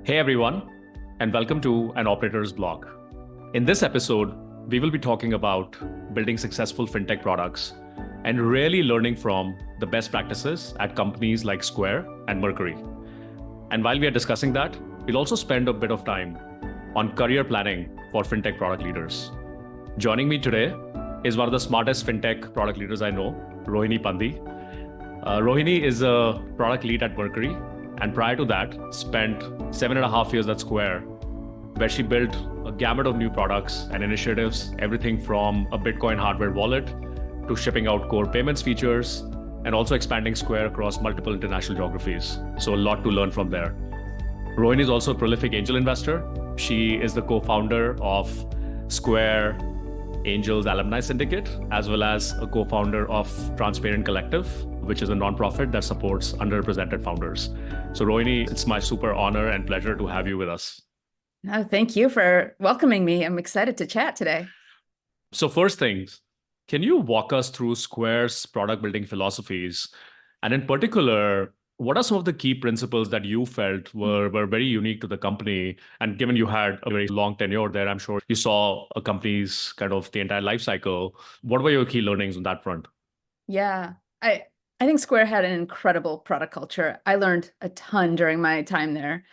Hey everyone, and welcome to An Operator's Blog. In this episode, we will be talking about building successful fintech products and really learning from the best practices at companies like Square and Mercury. And while we are discussing that, we'll also spend a bit of time on career planning for fintech product leaders. Joining me today is one of the smartest fintech product leaders I know, Rohini Pandhi. Rohini is a product lead at Mercury, and prior to that, spent 7.5 years at Square, where she built a gamut of new products and initiatives, everything from a Bitcoin hardware wallet to shipping out core payments features, and also expanding Square across multiple international geographies. So a lot to learn from there. Rohini is also a prolific angel investor. She is the co-founder of SquareAngels alumni syndicate, as well as a co-founder of Transparent Collective, which is a nonprofit that supports underrepresented founders. So Rohini, it's my super honor and pleasure to have you with us. Oh, thank you for welcoming me. I'm excited to chat today. So first things, can you walk us through Square's product building philosophies? And in particular, what are some of the key principles that you felt were very unique to the company? And given you had a very long tenure there, I'm sure you saw a company's kind of the entire life cycle. What were your key learnings on that front? Yeah, I think Square had an incredible product culture. I learned a ton during my time there. In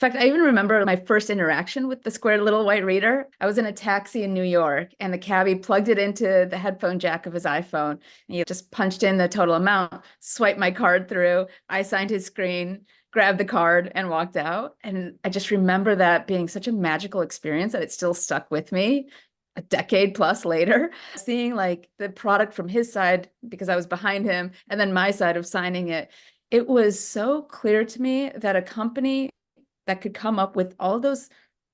fact, I even remember my first interaction with the Square little white reader. I was in a taxi in New York, and the cabbie plugged it into the headphone jack of his iPhone, and he just punched in the total amount, swiped my card through. I signed his screen, grabbed the card, and walked out. And I just remember that being such a magical experience that it still stuck with me a decade plus later, seeing like the product from his side, because I was behind him, and then my side of signing it. It was so clear to me that a company that could come up with all those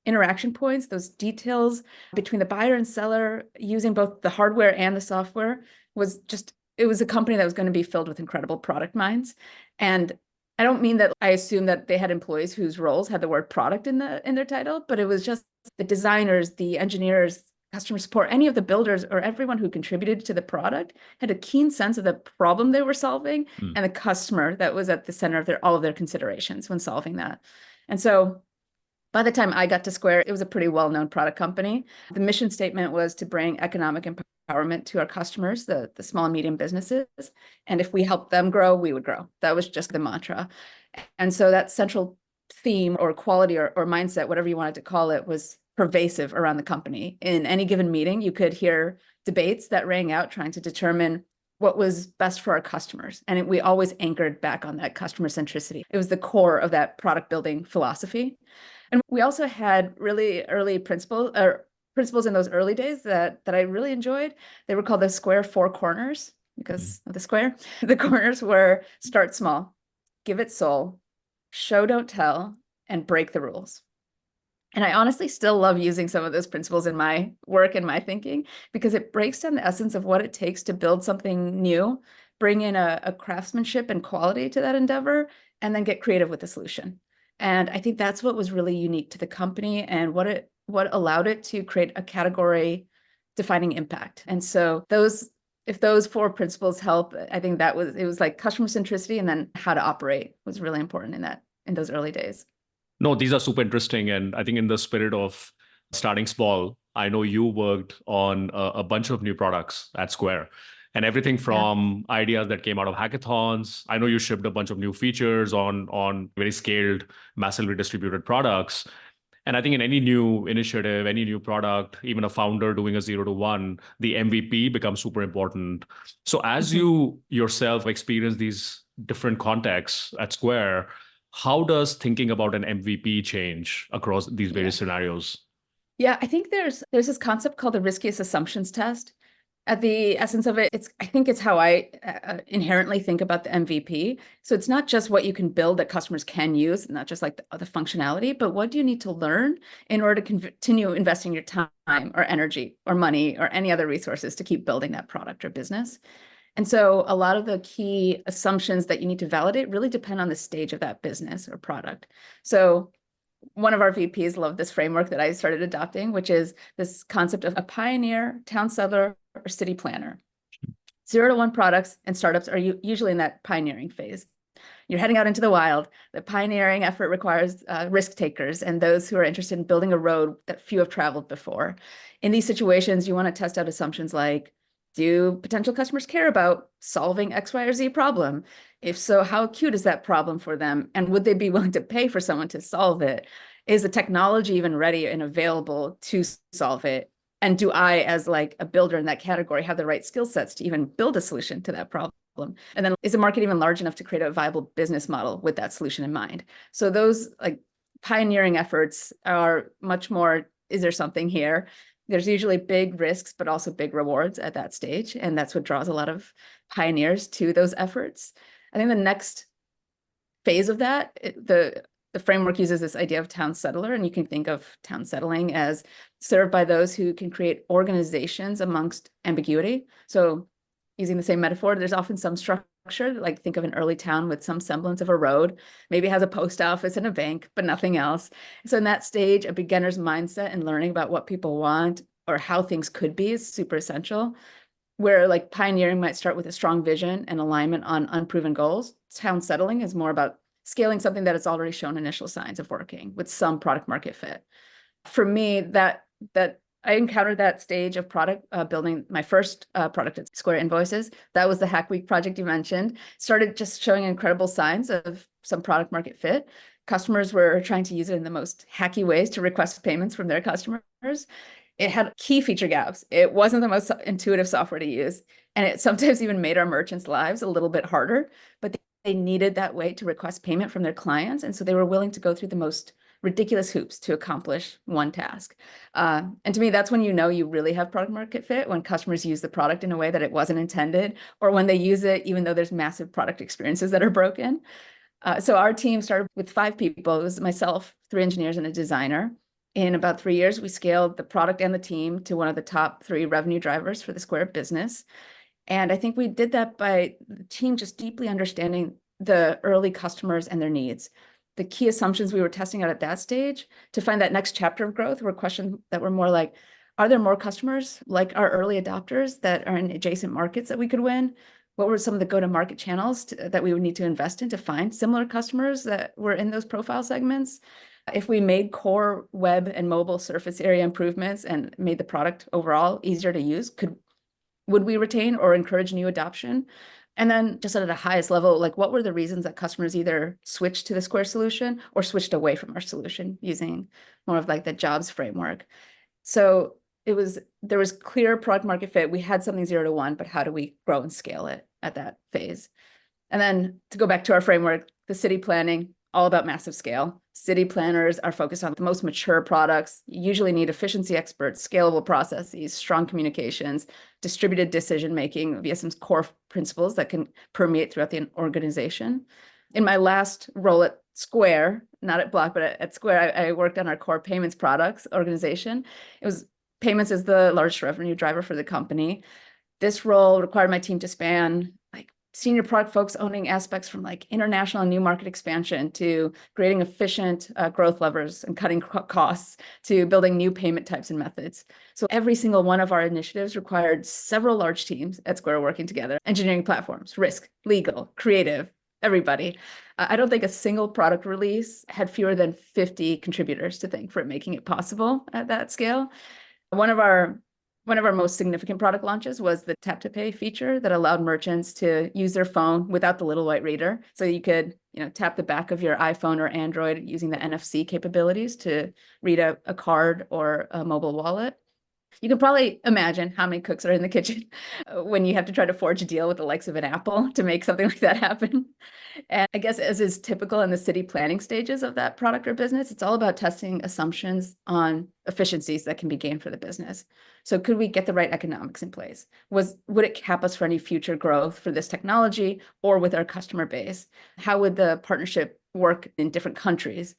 interaction points, those details between the buyer and seller, using both the hardware and the software, it was a company that was going to be filled with incredible product minds. And I don't mean that I assume that they had employees whose roles had the word product in their title, but it was just the designers, the engineers, customer support, any of the builders or everyone who contributed to the product had a keen sense of the problem they were solving and the customer that was at the center of all of their considerations when solving that. And so by the time I got to Square, it was a pretty well-known product company. The mission statement was to bring economic empowerment to our customers, the small and medium businesses. And if we helped them grow, we would grow. That was just the mantra. And so that central theme or quality or mindset, whatever you wanted to call it, was pervasive around the company. In any given meeting, you could hear debates that rang out trying to determine what was best for our customers. And we always anchored back on that customer centricity. It was the core of that product building philosophy. And we also had really early principles in those early days that I really enjoyed. They were called the Square Four Corners because of the square. The corners were start small, give it soul, show, don't tell, and break the rules. And I honestly still love using some of those principles in my work and my thinking, because it breaks down the essence of what it takes to build something new, bring in a craftsmanship and quality to that endeavor, and then get creative with the solution. And I think that's what was really unique to the company and what allowed it to create a category defining impact. And so if those four principles help, I think it was like customer centricity, and then how to operate was really important in those early days. No, these are super interesting. And I think in the spirit of starting small, I know you worked on a bunch of new products at Square, and everything from ideas that came out of hackathons. I know you shipped a bunch of new features on very scaled, massively distributed products. And I think in any new initiative, any new product, even a founder doing a 0 to 1, the MVP becomes super important. So as you yourself experience these different contexts at Square, how does thinking about an MVP change across these various scenarios? Yeah, I think there's this concept called the riskiest assumptions test. At the essence of it, I think it's how I inherently think about the MVP. So it's not just what you can build that customers can use, not just like the functionality, but what do you need to learn in order to continue investing your time or energy or money or any other resources to keep building that product or business. And so a lot of the key assumptions that you need to validate really depend on the stage of that business or product. So one of our VPs loved this framework that I started adopting, which is this concept of a pioneer, town settler, or city planner. 0 to 1 products and startups are usually in that pioneering phase. You're heading out into the wild. The pioneering effort requires risk takers and those who are interested in building a road that few have traveled before. In these situations, you want to test out assumptions like, do potential customers care about solving X, Y, or Z problem? If so, how acute is that problem for them? And would they be willing to pay for someone to solve it? Is the technology even ready and available to solve it? And do I, as like a builder in that category, have the right skill sets to even build a solution to that problem? And then is the market even large enough to create a viable business model with that solution in mind? So those like pioneering efforts are much more, is there something here? There's usually big risks, but also big rewards at that stage. And that's what draws a lot of pioneers to those efforts. I think the next phase of that, the framework uses this idea of town settler, and you can think of town settling as served by those who can create organizations amongst ambiguity. So using the same metaphor, there's often some structure, like think of an early town with some semblance of a road, maybe it has a post office and a bank, but nothing else. So in that stage, a beginner's mindset and learning about what people want or how things could be is super essential. Where like pioneering might start with a strong vision and alignment on unproven goals, town settling is more about scaling something that has already shown initial signs of working with some product market fit. For me, that I encountered that stage of product building my first product at Square Invoices. That was the Hack Week project you mentioned. Started just showing incredible signs of some product market fit. Customers were trying to use it in the most hacky ways to request payments from their customers. It had key feature gaps. It wasn't the most intuitive software to use. And it sometimes even made our merchants' lives a little bit harder, but they needed that way to request payment from their clients. And so they were willing to go through the most ridiculous hoops to accomplish one task. And to me, that's when you know you really have product market fit, when customers use the product in a way that it wasn't intended, or when they use it even though there's massive product experiences that are broken. So our team started with 5 people. It was myself, 3 engineers, and a designer. In about 3 years, we scaled the product and the team to one of the top 3 revenue drivers for the Square business. And I think we did that by the team just deeply understanding the early customers and their needs. The key assumptions we were testing out at that stage to find that next chapter of growth were questions that were more like, are there more customers like our early adopters that are in adjacent markets that we could win? What were some of the go-to-market channels that we would need to invest in to find similar customers that were in those profile segments? If we made core web and mobile surface area improvements and made the product overall easier to use, would we retain or encourage new adoption? And then just at a highest level, like what were the reasons that customers either switched to the Square solution or switched away from our solution using more of like the jobs framework? So there was clear product market fit. We had something 0 to 1, but how do we grow and scale it at that phase? And then to go back to our framework, the city planning, all about massive scale. City planners are focused on the most mature products. You usually need efficiency experts, scalable processes, strong communications, distributed decision-making via some core principles that can permeate throughout the organization. In my last role at Square, not at Block, but at Square, I worked on our core payments products organization. Payments is the largest revenue driver for the company. This role required my team to span like senior product folks owning aspects from like international and new market expansion to creating efficient growth levers and cutting costs to building new payment types and methods. So every single one of our initiatives required several large teams at Square working together, engineering platforms, risk, legal, creative, everybody. I don't think a single product release had fewer than 50 contributors to thank for making it possible at that scale. One of our most significant product launches was the tap to pay feature that allowed merchants to use their phone without the little white reader. So you could, tap the back of your iPhone or Android using the NFC capabilities to read a card or a mobile wallet. You can probably imagine how many cooks are in the kitchen when you have to try to forge a deal with the likes of an Apple to make something like that happen. And I guess as is typical in the city planning stages of that product or business, it's all about testing assumptions on efficiencies that can be gained for the business. So could we get the right economics in place? Would it cap us for any future growth for this technology or with our customer base? How would the partnership work in different countries?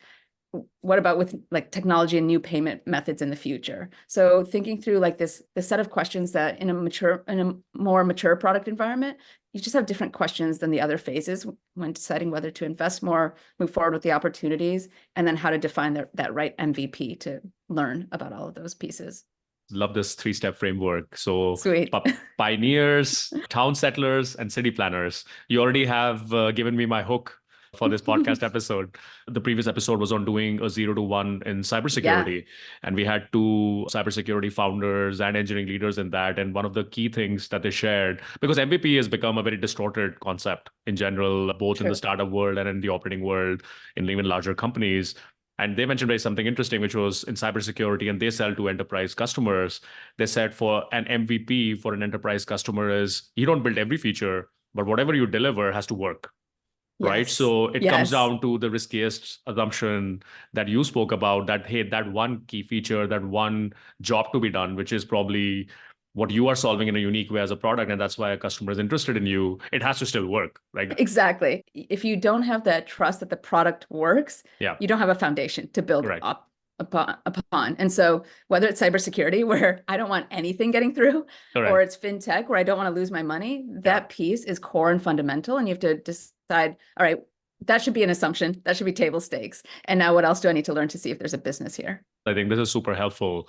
What about with like technology and new payment methods in the future? So thinking through like this set of questions that in a more mature product environment, you just have different questions than the other phases when deciding whether to invest more, move forward with the opportunities, and then how to define that right MVP to learn about all of those pieces. Love this 3-step framework. So Sweet. Pioneers, town settlers, and city planners. You already have given me my hook for this podcast episode. The previous episode was on doing a 0 to 1 in Yeah, cybersecurity. And we had two cybersecurity founders and engineering leaders in that. And one of the key things that they shared, because MVP has become a very distorted concept in general, both in the true. startup world and in the operating world, in even larger companies. And they mentioned something interesting, which was in cybersecurity, and they sell to enterprise customers. They said for an MVP for an enterprise customer is you don't build every feature, but whatever you deliver has to work, right? Yes, So it comes yes. down to the riskiest assumption that you spoke about, that, hey, that one key feature, that one job to be done, which is probably what you are solving in a unique way as a product. And that's why a customer is interested in you. It has to still work. Like, Exactly. If you don't have that trust that the product works, yeah, you don't have a foundation to build right, up upon. And so whether it's cybersecurity, where I don't want anything getting through, or correct. it's fintech, where I don't want to lose my money, Yeah. that piece is core and fundamental. And you have to decide, all right, that should be an assumption. That should be table stakes. And now what else do I need to learn to see if there's a business here? I think this is super helpful.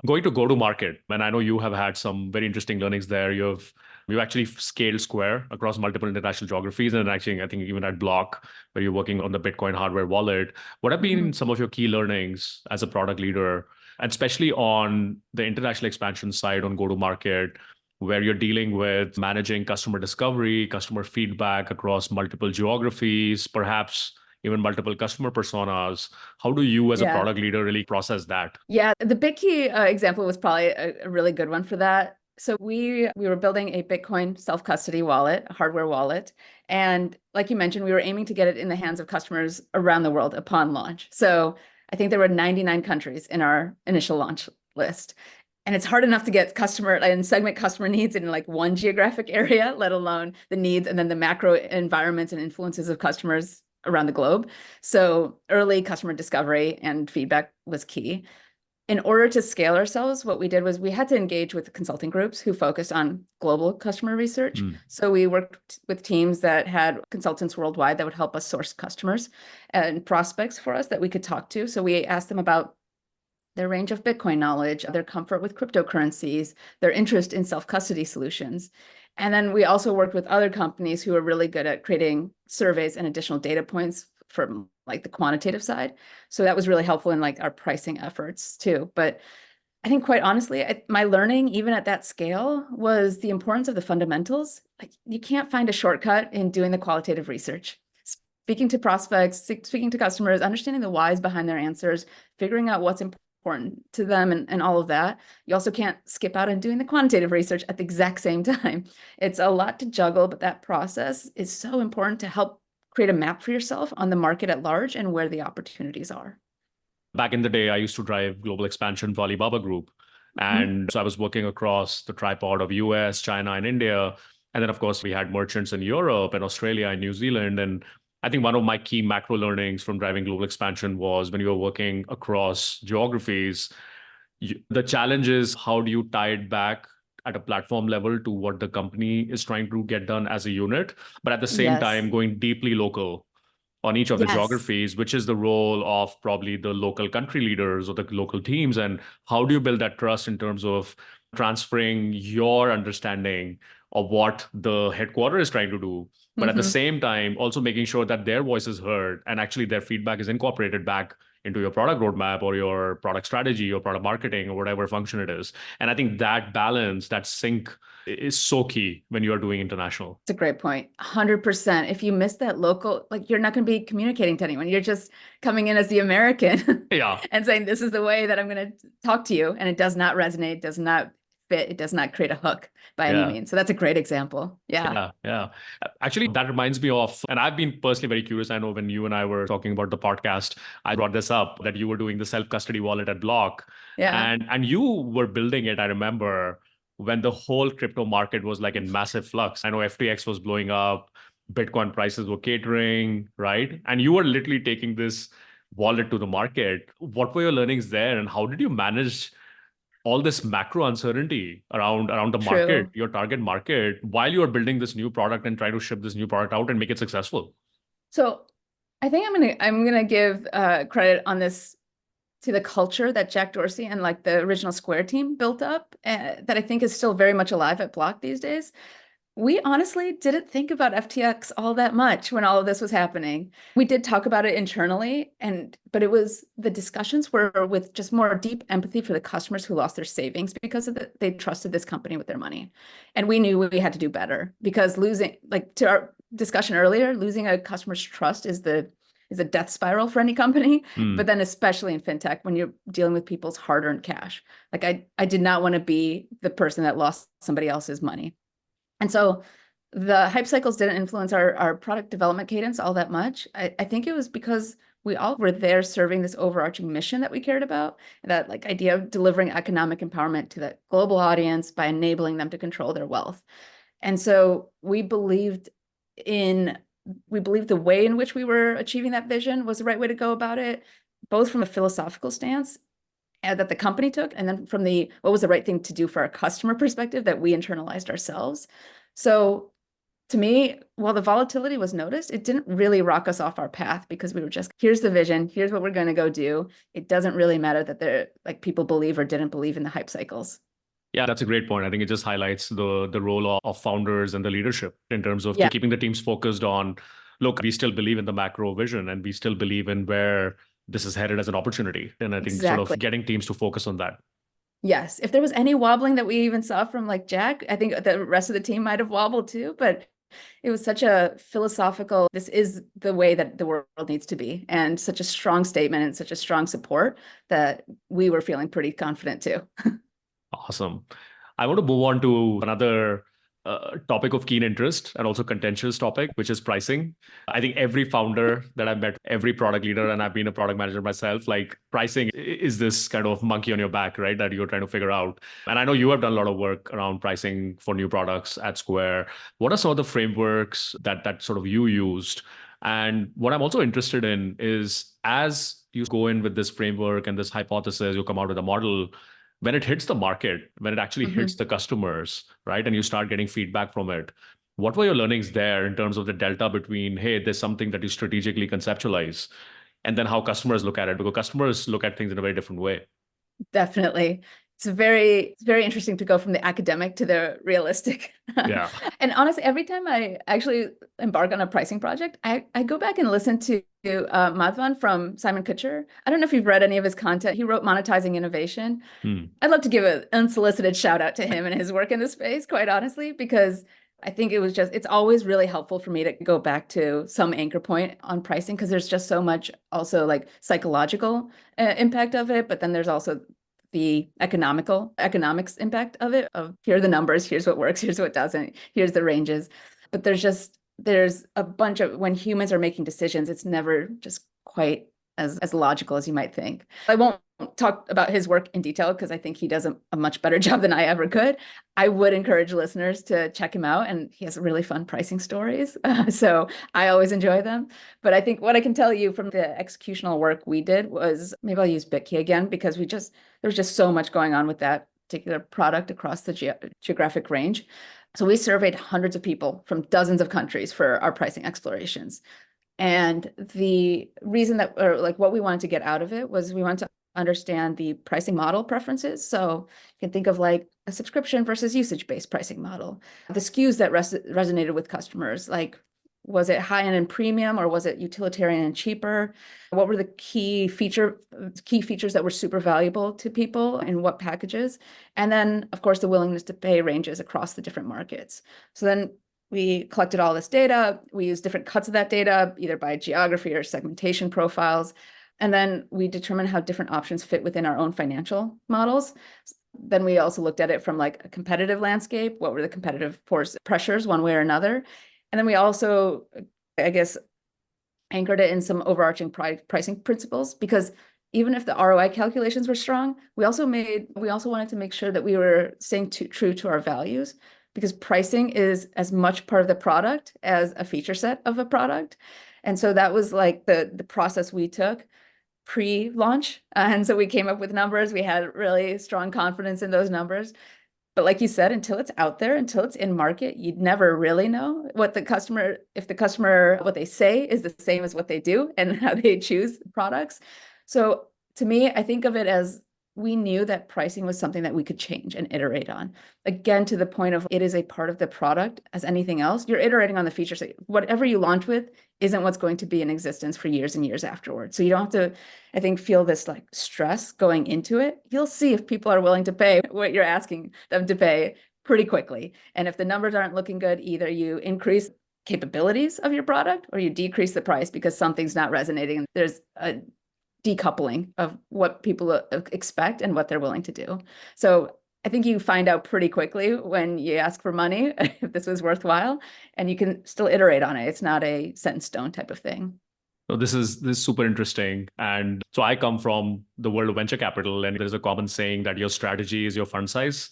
Going to go to market, and I know you have had some very interesting learnings there. You've actually scaled Square across multiple international geographies, and actually, I think even at Block, where you're working on the Bitcoin hardware wallet. What have been Mhm. some of your key learnings as a product leader, and especially on the international expansion side on go to market, where you're dealing with managing customer discovery, customer feedback across multiple geographies, perhaps even multiple customer personas? How do you as a Yeah. product leader really process that? Yeah, the BitKey example was probably a really good one for that. So we were building a Bitcoin self-custody wallet, a hardware wallet, and like you mentioned, we were aiming to get it in the hands of customers around the world upon launch. So I think there were 99 countries in our initial launch list. And it's hard enough to get customer and segment customer needs in like one geographic area, let alone the needs and then the macro environments and influences of customers around the globe. So early customer discovery and feedback was key. In order to scale ourselves, what we did was we had to engage with consulting groups who focused on global customer research. Mm. So we worked with teams that had consultants worldwide that would help us source customers and prospects for us that we could talk to. So we asked them about their range of Bitcoin knowledge, their comfort with cryptocurrencies, their interest in self-custody solutions. And then we also worked with other companies who are really good at creating surveys and additional data points from like the quantitative side. So that was really helpful in like our pricing efforts too. But I think quite honestly, my learning even at that scale was the importance of the fundamentals. Like you can't find a shortcut in doing the qualitative research. Speaking to prospects, speaking to customers, understanding the whys behind their answers, figuring out what's important to them and all of that. You also can't skip out on doing the quantitative research at the exact same time. It's a lot to juggle, but that process is so important to help create a map for yourself on the market at large and where the opportunities are. Back in the day, I used to drive global expansion for Alibaba Group. Mhm. And so I was working across the tripod of US, China, and India. And then, of course, we had merchants in Europe and Australia and New Zealand. And I think one of my key macro learnings from driving global expansion was when you were working across geographies, the challenge is how do you tie it back at a platform level to what the company is trying to get done as a unit, but at the same Yes. time going deeply local on each of the Yes. geographies, which is the role of probably the local country leaders or the local teams. And how do you build that trust in terms of transferring your understanding of what the headquarter is trying to do, but at the Hmm. same time, also making sure that their voice is heard and actually their feedback is incorporated back into your product roadmap or your product strategy or product marketing or whatever function it is. And I think that balance, that sync is so key when you are doing international. It's a great point. 100%. If you miss that local, like you're not going to be communicating to anyone. You're just coming in as the American Yeah. and saying, this is the way that I'm going to talk to you. And it does not resonate, does not fit, it does not create a hook by any Yeah. means. So that's a great example. Yeah. Yeah, yeah. Actually, that reminds me of, and I've been personally very curious. I know when you and I were talking about the podcast, I brought this up that you were doing the self-custody wallet at Block, Yeah. and you were building it. I remember when the whole crypto market was like in massive flux. I know FTX was blowing up, Bitcoin prices were catering, right? And you were literally taking this wallet to the market. What were your learnings there, and how did you manage all this macro uncertainty around the market, True. your target market, while you are building this new product and trying to ship this new product out and make it successful? So I think I'm gonna give credit on this to the culture that Jack Dorsey and like the original Square team built up that I think is still very much alive at Block these days. We honestly didn't think about FTX all that much when all of this was happening. We did talk about it internally, but it was the discussions were with just more deep empathy for the customers who lost their savings because they trusted this company with their money. And we knew we had to do better because losing, like to our discussion earlier, losing a customer's trust is a death spiral for any company, but then especially in fintech when you're dealing with people's hard-earned cash. Like I did not want to be the person that lost somebody else's money. And so the hype cycles didn't influence our product development cadence all that much. I think it was because we all were there serving this overarching mission that we cared about, that like idea of delivering economic empowerment to that global audience by enabling them to control their wealth. And so we believed the way in which we were achieving that vision was the right way to go about it, both from a philosophical stance that the company took, and then from what was the right thing to do for our customer perspective that we internalized ourselves. So to me, while the volatility was noticed, it didn't really rock us off our path because we were just, here's the vision, here's what we're going to go do. It doesn't really matter that people believe or didn't believe in the hype cycles. Yeah, that's a great point. I think it just highlights the role of founders and the leadership in terms of Yeah, keeping the teams focused on, look, we still believe in the macro vision and we still believe in where this is headed as an opportunity. And I think sort exactly. of getting teams to focus on that. Yes. If there was any wobbling that we even saw from like Jack, I think the rest of the team might have wobbled too, but it was such a philosophical, this is the way that the world needs to be, and such a strong statement and such a strong support that we were feeling pretty confident too. Awesome. I want to move on to another topic of keen interest and also contentious topic, which is pricing. I think every founder that I've met, every product leader, and I've been a product manager myself, like pricing is this kind of monkey on your back, right? That you're trying to figure out. And I know you have done a lot of work around pricing for new products at Square. What are some of the frameworks that sort of you used? And what I'm also interested in is as you go in with this framework and this hypothesis, you come out with a model, when it hits the market, when it actually hits the customers, right? And you start getting feedback from it. What were your learnings there in terms of the delta between, hey, there's something that you strategically conceptualize, and then how customers look at it? Because customers look at things in a very different way. Definitely. It's very interesting to go from the academic to the realistic. Yeah. And honestly, every time I actually embark on a pricing project, I go back and listen to Madhavan from Simon Kucher. I don't know if you've read any of his content. He wrote Monetizing Innovation. I'd love to give an unsolicited shout out to him and his work in this space, quite honestly, because I think it's always really helpful for me to go back to some anchor point on pricing because there's just so much also like psychological impact of it, but then there's also the economics impact of it, of here are the numbers, here's what works, here's what doesn't, here's the ranges. But there's a bunch of, when humans are making decisions, it's never just quite as logical as you might think. I won't talk about his work in detail because I think he does a much better job than I ever could. I would encourage listeners to check him out, and he has really fun pricing stories. So I always enjoy them. But I think what I can tell you from the executional work we did was, maybe I'll use BitKey again, because there was just so much going on with that particular product across the geographic range. So we surveyed hundreds of people from dozens of countries for our pricing explorations. And the reason that, or like what we wanted to get out of it was we wanted to understand the pricing model preferences. So you can think of like a subscription versus usage-based pricing model. The SKUs that resonated with customers, like was it high-end and premium, or was it utilitarian and cheaper? What were the key features that were super valuable to people in what packages? And then, of course, the willingness to pay ranges across the different markets. So then we collected all this data. We used different cuts of that data, either by geography or segmentation profiles. And then we determined how different options fit within our own financial models. Then we also looked at it from like a competitive landscape. What were the competitive pressures one way or another? And then we also, I guess, anchored it in some overarching pricing principles, because even if the ROI calculations were strong, we also wanted to make sure that we were staying true to our values, because pricing is as much part of the product as a feature set of a product. And so that was like the process we took pre-launch. And so we came up with numbers. We had really strong confidence in those numbers. But like you said, until it's out there, until it's in market, you'd never really know what the customer, what they say is the same as what they do and how they choose products. So to me, I think of it as we knew that pricing was something that we could change and iterate on. Again, to the point of it is a part of the product as anything else. You're iterating on the features. Whatever you launch with isn't what's going to be in existence for years and years afterwards. So you don't have to, I think, feel this like stress going into it. You'll see if people are willing to pay what you're asking them to pay pretty quickly. And if the numbers aren't looking good, either you increase capabilities of your product or you decrease the price because something's not resonating. And there's a decoupling of what people expect and what they're willing to do. So I think you find out pretty quickly when you ask for money if this was worthwhile, and you can still iterate on it. It's not a set in stone type of thing. So this is super interesting. And so I come from the world of venture capital, and there's a common saying that your strategy is your fund size.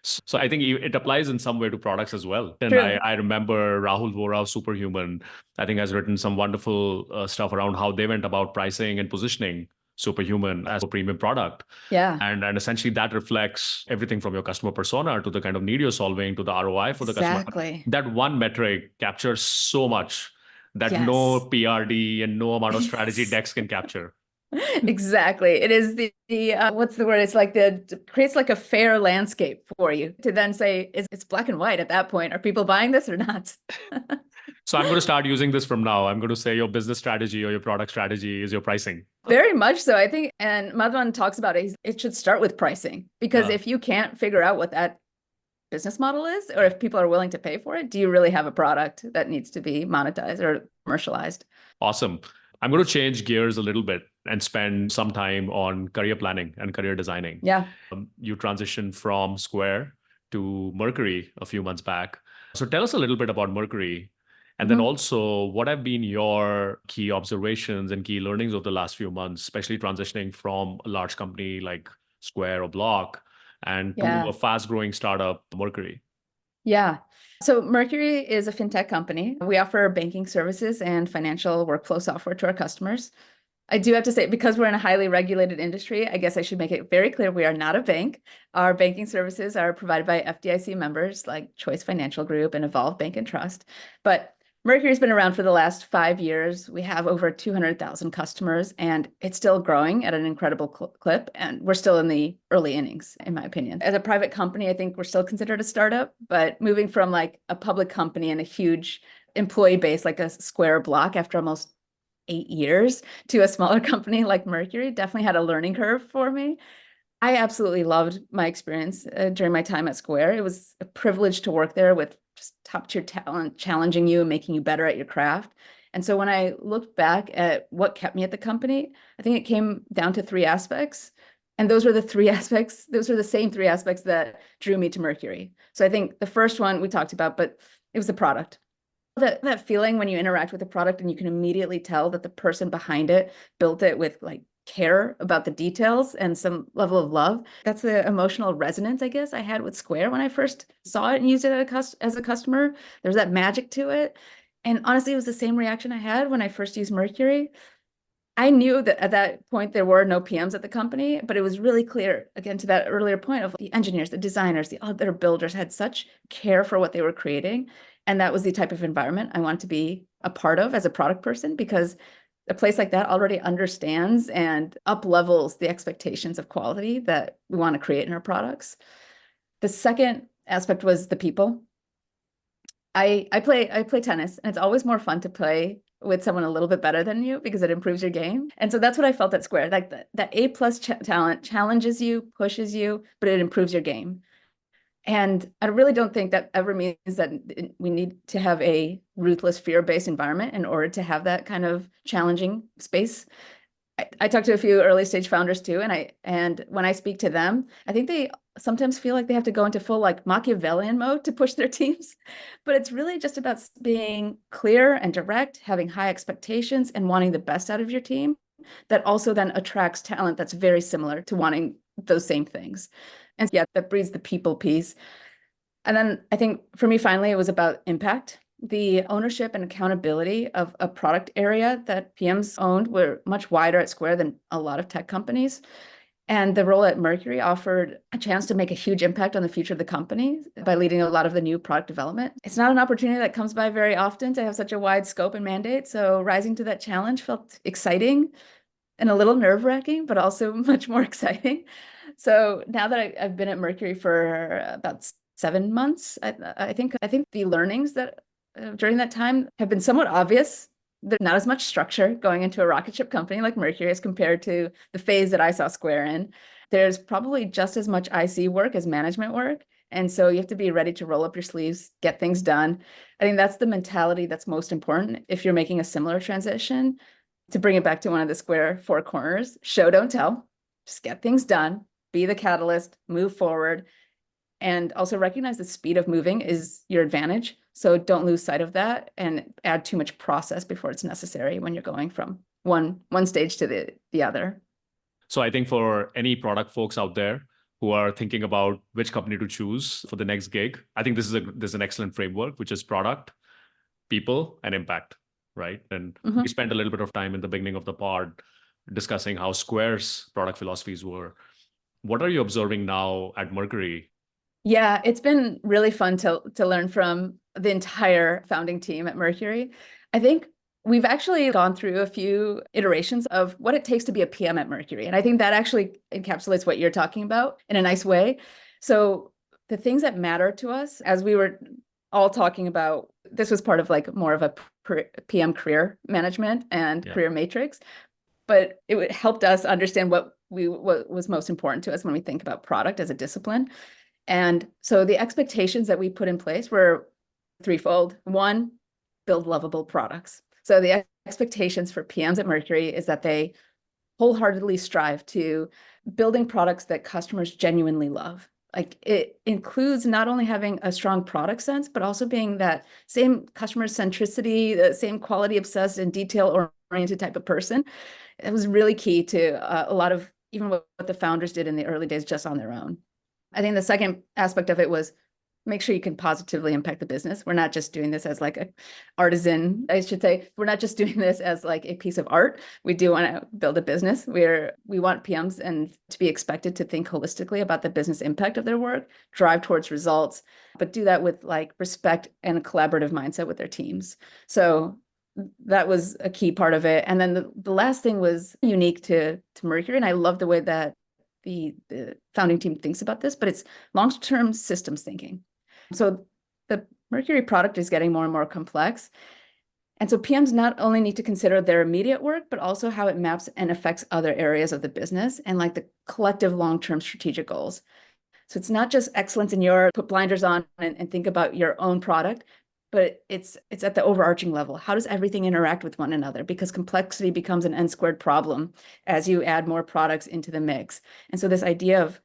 So I think it applies in some way to products as well. And True. I remember Rahul Vora of Superhuman, I think, has written some wonderful stuff around how they went about pricing and positioning Superhuman as a premium product. Yeah, And essentially that reflects everything from your customer persona to the kind of need you're solving to the ROI for the customer. exactly. That one metric captures so much that Yes. no PRD and no amount of strategy decks can capture. Exactly. It is the what's the word? It's like creates like a fair landscape for you to then say, it's black and white at that point. Are people buying this or not? So I'm going to start using this from now. I'm going to say your business strategy or your product strategy is your pricing. Very much so. I think, and Madhavan talks about it, it should start with pricing, because if you can't figure out what that business model is, or if people are willing to pay for it, do you really have a product that needs to be monetized or commercialized? Awesome. I'm going to change gears a little bit and spend some time on career planning and career designing. Yeah. You transitioned from Square to Mercury a few months back. So tell us a little bit about Mercury. And then also, what have been your key observations and key learnings over the last few months, especially transitioning from a large company like Square or Block and to a fast-growing startup, Mercury? Yeah. So Mercury is a fintech company. We offer banking services and financial workflow software to our customers. I do have to say, because we're in a highly regulated industry, I guess I should make it very clear we are not a bank. Our banking services are provided by FDIC members like Choice Financial Group and Evolve Bank and Trust. But Mercury's been around for the last 5 years. We have over 200,000 customers, and it's still growing at an incredible clip. And we're still in the early innings, in my opinion. As a private company, I think we're still considered a startup, but moving from like a public company and a huge employee base like a Square Block after almost 8 years to a smaller company like Mercury definitely had a learning curve for me. I absolutely loved my experience during my time at Square. It was a privilege to work there with just top-tier talent, challenging you and making you better at your craft. And so when I looked back at what kept me at the company, I think it came down to 3 aspects. And those were the 3 aspects, those were the same 3 aspects that drew me to Mercury. So I think the first one we talked about, but it was the product. That feeling when you interact with a product and you can immediately tell that the person behind it built it with like care about the details and some level of love. That's the emotional resonance, I guess, I had with Square when I first saw it and used it as a customer. There's that magic to it. And honestly, it was the same reaction I had when I first used Mercury. I knew that at that point there were no PMs at the company, but it was really clear, again, to that earlier point of the engineers, the designers, the other builders had such care for what they were creating. And that was the type of environment I want to be a part of as a product person, because a place like that already understands and up levels the expectations of quality that we want to create in our products. The second aspect was the people. I play tennis, and it's always more fun to play with someone a little bit better than you because it improves your game. And so that's what I felt at Square. Like that A+ talent challenges you, pushes you, but it improves your game. And I really don't think that ever means that we need to have a ruthless, fear-based environment in order to have that kind of challenging space. I talked to a few early stage founders too, and when I speak to them, I think they sometimes feel like they have to go into full like Machiavellian mode to push their teams. But it's really just about being clear and direct, having high expectations, and wanting the best out of your team. That also then attracts talent that's very similar to wanting those same things. And yeah, that breeds the people piece. And then I think for me, finally, it was about impact. The ownership and accountability of a product area that PMs owned were much wider at Square than a lot of tech companies. And the role at Mercury offered a chance to make a huge impact on the future of the company by leading a lot of the new product development. It's not an opportunity that comes by very often to have such a wide scope and mandate. So rising to that challenge felt exciting and a little nerve-wracking, but also much more exciting. So now that I've been at Mercury for about 7 months, I think the learnings that during that time have been somewhat obvious. There's not as much structure going into a rocket ship company like Mercury as compared to the phase that I saw Square in. There's probably just as much IC work as management work. And so you have to be ready to roll up your sleeves, get things done. I think that's the mentality that's most important if you're making a similar transition. To bring it back to one of the Square four corners, show, don't tell, just get things done, be the catalyst, move forward, and also recognize the speed of moving is your advantage. So don't lose sight of that and add too much process before it's necessary when you're going from one stage to the other. So I think for any product folks out there who are thinking about which company to choose for the next gig, I think there's an excellent framework, which is product, people, and impact, right? And we spent a little bit of time in the beginning of the pod discussing how Square's product philosophies were. What are you observing now at Mercury? Yeah, it's been really fun to learn from the entire founding team at Mercury. I think we've actually gone through a few iterations of what it takes to be a PM at Mercury. And I think that actually encapsulates what you're talking about in a nice way. So the things that matter to us, as we were all talking about, this was part of like more of a PM career management and career matrix, but it helped us understand what was most important to us when we think about product as a discipline. And so the expectations that we put in place were threefold. One, build lovable products. So the expectations for PMs at Mercury is that they wholeheartedly strive to building products that customers genuinely love. Like it includes not only having a strong product sense, but also being that same customer centricity, the same quality obsessed and detail oriented type of person. It was really key to a lot of even what the founders did in the early days just on their own. I think the second aspect of it was make sure you can positively impact the business. We're not just doing this as like an artisan, I should say. We're not just doing this as like a piece of art. We do want to build a business where we want PMs and to be expected to think holistically about the business impact of their work, drive towards results, but do that with like respect and a collaborative mindset with their teams. So that was a key part of it. And then the last thing was unique to Mercury. And I love the way that the founding team thinks about this, but it's long-term systems thinking. So the Mercury product is getting more and more complex. And so PMs not only need to consider their immediate work, but also how it maps and affects other areas of the business and like the collective long-term strategic goals. So it's not just excellence in your put blinders on and think about your own product, but it's at the overarching level. How does everything interact with one another? Because complexity becomes an n-squared problem as you add more products into the mix. And so this idea of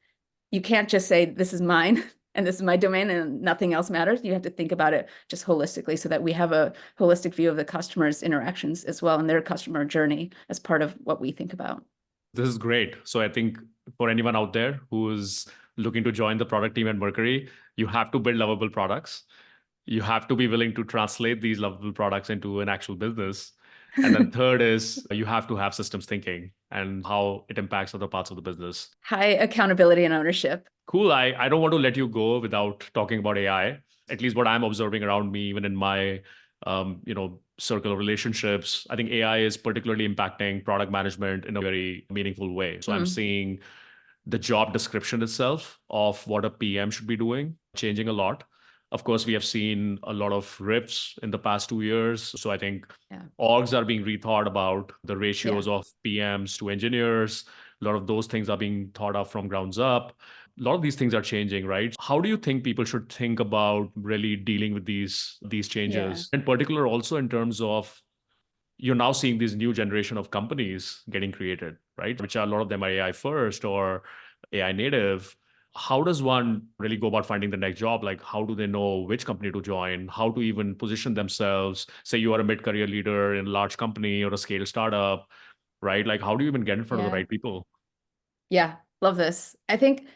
you can't just say, this is mine and this is my domain and nothing else matters. You have to think about it just holistically so that we have a holistic view of the customer's interactions as well and their customer journey as part of what we think about. This is great. So I think for anyone out there who is looking to join the product team at Mercury, you have to build lovable products. You have to be willing to translate these lovable products into an actual business. And then third is you have to have systems thinking and how it impacts other parts of the business. High accountability and ownership. Cool. I don't want to let you go without talking about AI, at least what I'm observing around me, even in my circle of relationships. I think AI is particularly impacting product management in a very meaningful way. So I'm seeing the job description itself of what a PM should be doing changing a lot. Of course, we have seen a lot of rifts in the past 2 years. So I think orgs are being rethought about the ratios of PMs to engineers. A lot of those things are being thought of from grounds up. A lot of these things are changing, right? How do you think people should think about really dealing with these changes? In particular, also in terms of you're now seeing this new generation of companies getting created, right? Which are a lot of them are AI first or AI native. How does one really go about finding the next job? Like, how do they know which company to join? How to even position themselves? Say you are a mid-career leader in a large company or a scale startup, right? Like, how do you even get in front of the right people? Yeah, love this. I think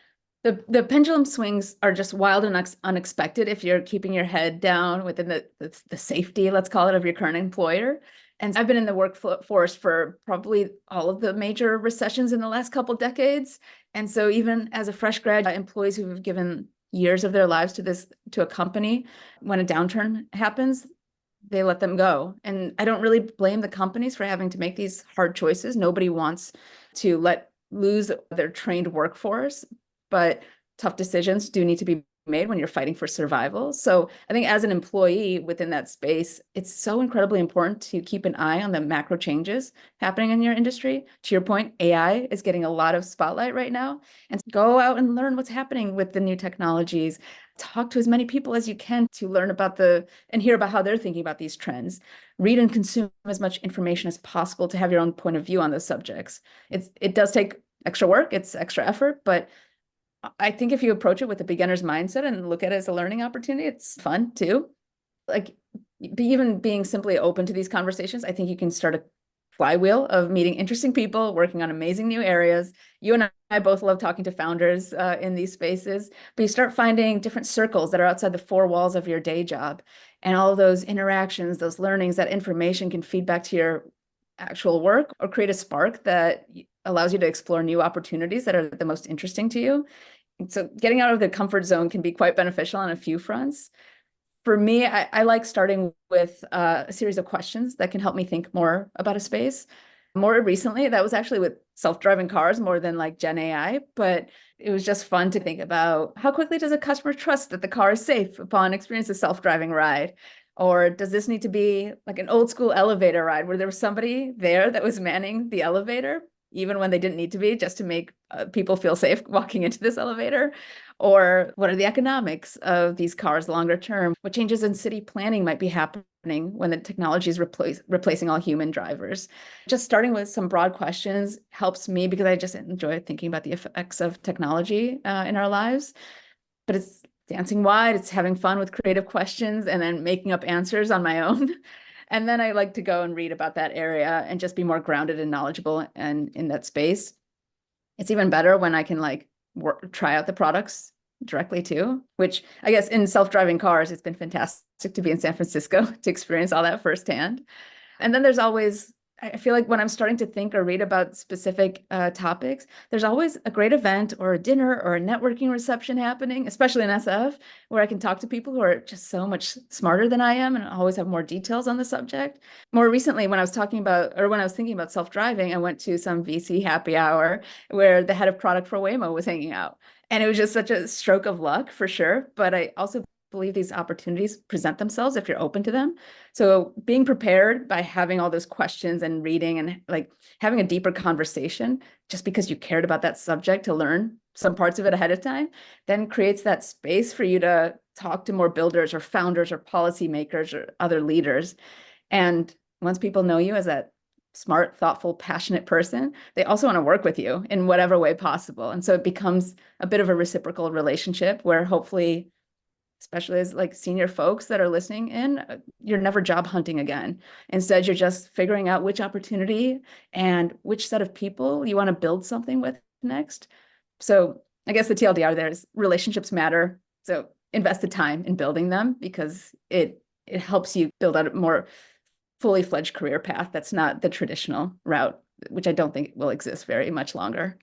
the pendulum swings are just wild and unexpected if you're keeping your head down within the safety, let's call it, of your current employer. And I've been in the workforce for probably all of the major recessions in the last couple decades. And so even as a fresh grad, employees who have given years of their lives to a company, when a downturn happens, they let them go. And I don't really blame the companies for having to make these hard choices. Nobody wants to let lose their trained workforce, but tough decisions do need to be made when you're fighting for survival. So I think as an employee within that space, it's so incredibly important to keep an eye on the macro changes happening in your industry. To your point, AI is getting a lot of spotlight right now, and go out and learn what's happening with the new technologies. Talk to as many people as you can to learn about and hear about how they're thinking about these trends. Read and consume as much information as possible to have your own point of view on those subjects. It does take extra work, it's extra effort, but I think if you approach it with a beginner's mindset and look at it as a learning opportunity, it's fun too. Like even being simply open to these conversations, I think you can start a flywheel of meeting interesting people, working on amazing new areas. You and I both love talking to founders in these spaces, but you start finding different circles that are outside the four walls of your day job. And all of those interactions, those learnings, that information can feed back to your actual work or create a spark that allows you to explore new opportunities that are the most interesting to you. So getting out of the comfort zone can be quite beneficial on a few fronts. For me, I like starting with a series of questions that can help me think more about a space. More recently, that was actually with self-driving cars more than like Gen AI, but it was just fun to think about how quickly does a customer trust that the car is safe upon experience a self-driving ride? Or does this need to be like an old school elevator ride where there was somebody there that was manning the elevator, even when they didn't need to be, just to make people feel safe walking into this elevator? Or what are the economics of these cars longer term? What changes in city planning might be happening when the technology is replacing all human drivers? Just starting with some broad questions helps me because I just enjoy thinking about the effects of technology in our lives. But it's dancing wide, it's having fun with creative questions and then making up answers on my own. And then I like to go and read about that area and just be more grounded and knowledgeable and in that space. It's even better when I can like try out the products directly too, which I guess in self-driving cars, it's been fantastic to be in San Francisco to experience all that firsthand. And then there's always, I feel like when I'm starting to think or read about specific topics, there's always a great event or a dinner or a networking reception happening, especially in SF, where I can talk to people who are just so much smarter than I am and always have more details on the subject. More recently, when I was thinking about self-driving, I went to some VC happy hour where the head of product for Waymo was hanging out. And it was just such a stroke of luck for sure. But I also believe these opportunities present themselves if you're open to them. So being prepared by having all those questions and reading and like having a deeper conversation just because you cared about that subject to learn some parts of it ahead of time, then creates that space for you to talk to more builders or founders or policymakers or other leaders. And once people know you as that smart, thoughtful, passionate person, they also want to work with you in whatever way possible. And so it becomes a bit of a reciprocal relationship where hopefully, especially as like senior folks that are listening in, you're never job hunting again. Instead, you're just figuring out which opportunity and which set of people you want to build something with next. So I guess the TLDR there is relationships matter. So invest the time in building them because it helps you build out a more fully fledged career path that's not the traditional route, which I don't think will exist very much longer.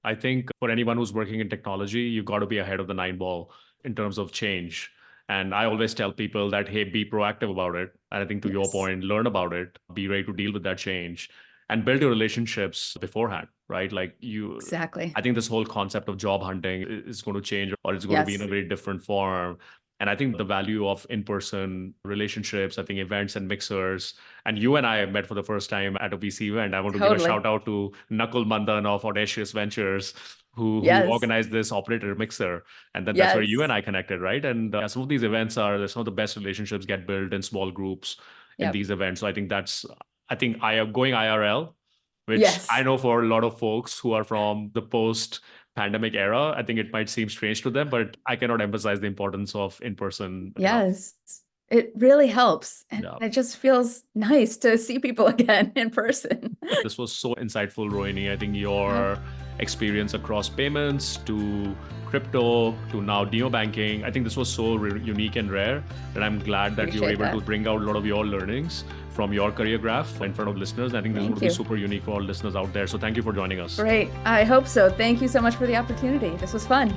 I think for anyone who's working in technology, you've got to be ahead of the nine ball in terms of change. And I always tell people that, hey, be proactive about it. And I think to your point, learn about it, be ready to deal with that change and build your relationships beforehand, right? Like Exactly. I think this whole concept of job hunting is going to change or it's going to be in a very different form. And I think the value of in-person relationships, I think events and mixers, and you and I met for the first time at a VC event. I want to give a shout out to Nakul Mandan of Audacious Ventures, who organized this operator mixer. And then that's where you and I connected, right? And some of these events are some of the best relationships get built in small groups in these events. So I think I am going IRL, which I know for a lot of folks who are from the post-pandemic era, I think it might seem strange to them, but I cannot emphasize the importance of in-person. Yes, it really helps. And it just feels nice to see people again in person. This was so insightful, Rohini. I think your experience across payments to crypto to now neobanking, I think this was so unique and rare that I'm glad that you were able to bring out a lot of your learnings from your career graph in front of listeners. I think this would be super unique for all listeners out there. So thank you for joining us. Great. I hope so. Thank you so much for the opportunity. This was fun.